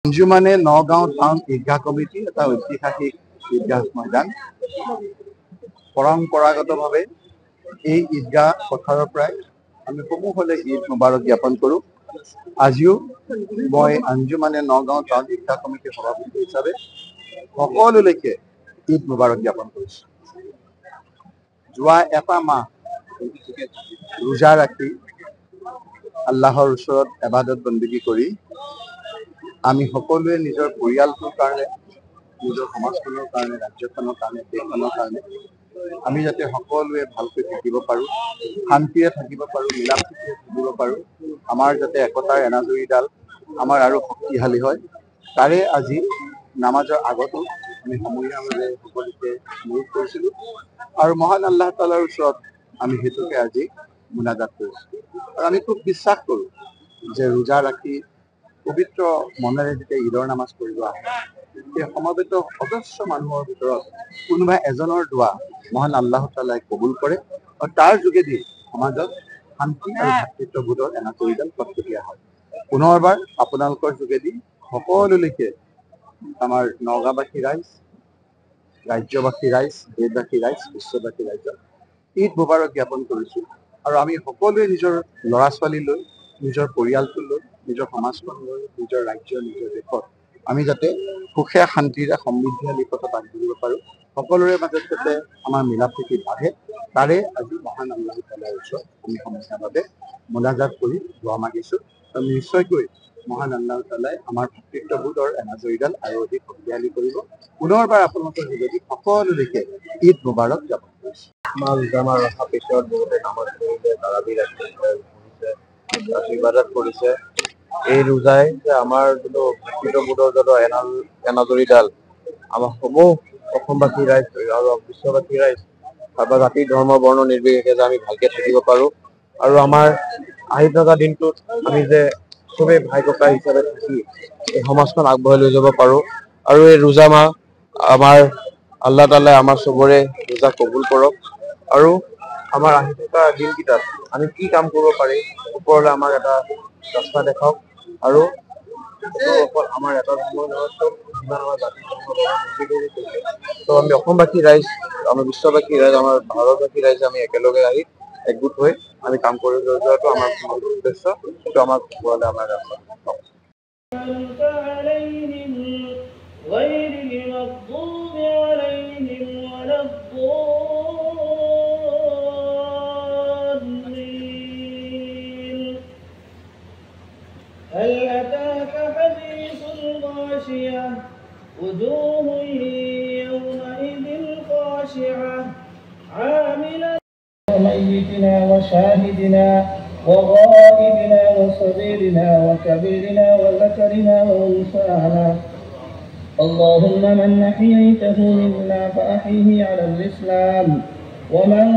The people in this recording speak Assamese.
অঞ্জুমানে নগাঁও টাউন ঈদগাহ কমিটি এটা ঐতিহাসিক ঈদগাহ ময়দান। পৰম্পৰাগতভাৱে এই ঈদগাহ পথাৰৰ পৰাই আমি সমূহলে ঈদ মুবাৰক জ্ঞাপন কৰোঁ। আজিও মই আঞ্জুমানে নগাঁও টাউন ঈদগাহ কমিটিৰ সভাপতি হিচাপে সকলোলৈকে ঈদ মুবাৰক জ্ঞাপন কৰিছোঁ। যোৱা এটা মাহ ৰোজা ৰাখি আল্লাহৰ ওচৰত ইবাদত বন্দেগী কৰি আমি সকলোৱে নিজৰ পৰিয়ালটোৰ কাৰণে, নিজৰ সমাজখনৰ কাৰণে, ৰাজ্যখনৰ কাৰণে, দেশখনৰ কাৰণে আমি যাতে সকলোৱে ভালকৈ থাকিব পাৰোঁ, শান্তিৰে থাকিব পাৰোঁ, মিলা প্ৰীতিৰে থাকিব পাৰোঁ, আমাৰ যাতে একতাৰ এনাজৰীডাল আমাৰ আৰু শক্তিশালী হয়, তাৰে আজি নামাজৰ আগতো আমি সমূহীয়াভাৱে সকলোকে অনুৰোধ কৰিছিলোঁ আৰু মহান আল্লাহ তাআলাৰ ওচৰত আমি সেইটোকে আজি মুনাজাত কৰিছোঁ। আৰু আমি খুব বিশ্বাস কৰোঁ যে ৰোজা ৰাখি পবিত্ৰ মনেৰে যেতিয়া ঈদৰ নামাজ পঢ়িব আহে, সেই সমবেত অজস্ৰ মানুহৰ ভিতৰত কোনোবা এজনৰ দোৱা মহান আল্লাহ তাআলাই কবুল কৰে আৰু তাৰ যোগেদি সমাজত শান্তি আৰু ভাতৃত্ববোধৰ এনাজৰীডাল কটকটীয়া হয়। পুনৰবাৰ আপোনালোকৰ যোগেদি সকলোলৈকে আমাৰ নগাঁওবাসী ৰাইজ, ৰাজ্যবাসী ৰাইজ, দেশবাসী ৰাইজ, বিশ্ববাসী ৰাইজক ঈদ মুবাৰক জ্ঞাপন কৰিছোঁ। আৰু আমি সকলোৱে নিজৰ ল'ৰা ছোৱালী লৈ, নিজৰ পৰিয়ালটো লৈ, নিজৰ সমাজখন লৈ, নিজৰ ৰাজ্য, নিজৰ দেশত আমি যাতে সুখে শান্তিৰে সমৃদ্ধিশালী পথত আগবাঢ়িব পাৰোঁ, সকলোৰে মাজত যাতে আমাৰ মিলা প্ৰীতি বাঢ়ে, তাৰে আজি মহান আল্লাহ তাআলাৰ ওচৰত আমি সমূহীয়াভাৱে মুনাজাত কৰি দোৱা মাগিছোঁ। আৰু নিশ্চয়কৈ মহান আল্লাহ তাআলাই আমাৰ ভাতৃত্ববোধৰ এনাজৰীডাল আৰু অধিক শক্তিশালী কৰিব। পুনৰবাৰ আপোনালোকৰ যোগেদি সকলোলৈকে ঈদ মুবাৰক জ্ঞাপন কৰিছোঁ। জামাৰ ৰখা পিছত বহুতে নামাজ পঢ়িছে, তাৰাবি ৰাখিছে, ইবাদত কৰিছে। এই ৰোজাই যে আমাৰ যিটো ভাতৃত্ববোধৰ যিটো এনাজৰীডাল আমাৰ সমূহ অসমবাসী ৰাইজ আৰু বিশ্ববাসী ৰাইজ বা জাতি ধৰ্ম বৰ্ণ নিৰ্বিশেষে যে আমি ভালকে থাকিব পাৰোঁ আৰু আমাৰ আহি থকা দিনটোত আমি যে চবেই ভাই ককাই হিচাপে থাকি এই সমাজখন আগবঢ়াই লৈ যাব পাৰোঁ। আৰু এই ৰোজা মাহ আমাৰ আল্লাহ তাআলাই আমাৰ চবৰে ৰোজা কবুল কৰক আৰু আমাৰ আহি থকা দিনকেইটাত আমি কি কাম কৰিব পাৰি ওপৰলৈ আমাক এটা ৰাস্তা দেখাওক। আৰু অকল আমাৰ এটা ধৰ্মৰ নহয়, চব যিমান আমাৰ জাতি ধৰ্ম ত' আমি অসমবাসী ৰাইজ, আমাৰ বিশ্ববাসী ৰাইজ, আমাৰ ভাৰতবাসী ৰাইজ আমি একেলগে আহি একগোট হৈ আমি কাম কৰি যোৱাটো আমাৰ মূল উদ্দেশ্য। সেইটো আমাক ওপৰলৈ আমাৰ ৰাস্তা দেখাওক। غير المغضوب عليهم ولا الضالين. هل أتاك حديث الغاشية وجوه يومئذ خاشعة عاملة ميتنا وشاهدنا وغائبنا وصغيرنا وكبيرنا وذكرنا وأنثانا. اللهم من أحييته منا فأحيه على الإسلام ومن